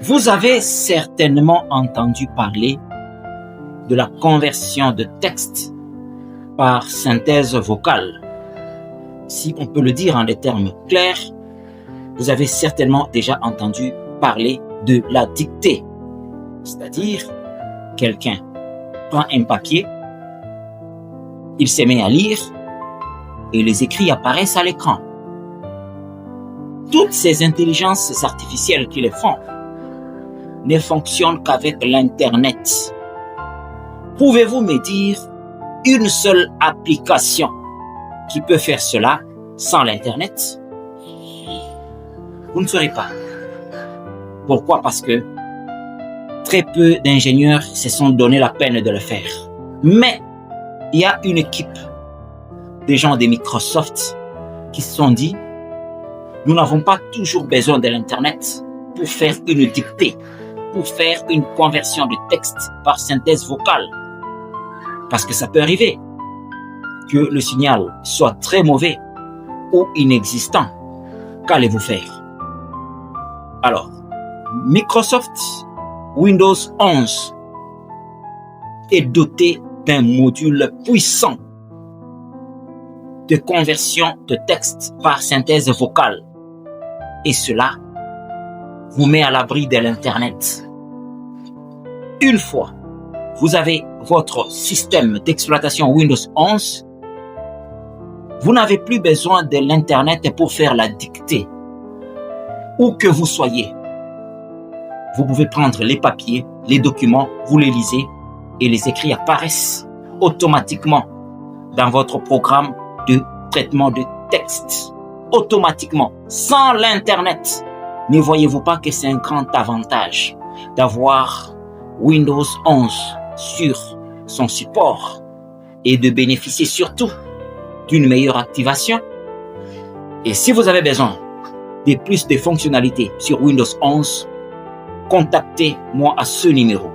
Vous avez certainement entendu parler de la conversion de texte par synthèse vocale. Si on peut le dire en des termes clairs, vous avez certainement déjà entendu parler de la dictée. C'est-à-dire, quelqu'un prend un papier, il se met à lire et les écrits apparaissent à l'écran. Toutes ces intelligences artificielles qui les font ne fonctionnent qu'avec l'Internet. Pouvez-vous me dire une seule application qui peut faire cela sans l'Internet? Vous ne saurez pas. Pourquoi? Parce que très peu d'ingénieurs se sont donné la peine de le faire. Mais il y a une équipe des gens de Microsoft qui se sont dit « Nous n'avons pas toujours besoin de l'Internet pour faire une dictée, pour faire une conversion de texte par synthèse vocale. » Parce que ça peut arriver que le signal soit très mauvais ou inexistant. Qu'allez-vous faire? Alors, Microsoft Windows 11 est doté d'un module puissant de conversion de texte par synthèse vocale. Et cela vous met à l'abri de l'Internet. Une fois vous avez votre système d'exploitation Windows 11, vous n'avez plus besoin de l'Internet pour faire la dictée. Où que vous soyez, vous pouvez prendre les papiers, les documents, vous les lisez et les écrits apparaissent automatiquement dans votre programme de traitement de texte. Automatiquement, sans l'Internet. Ne voyez-vous pas que c'est un grand avantage d'avoir Windows 11 sur son support et de bénéficier surtout d'une meilleure activation? Et si vous avez besoin de plus de fonctionnalités sur Windows 11, contactez-moi à ce numéro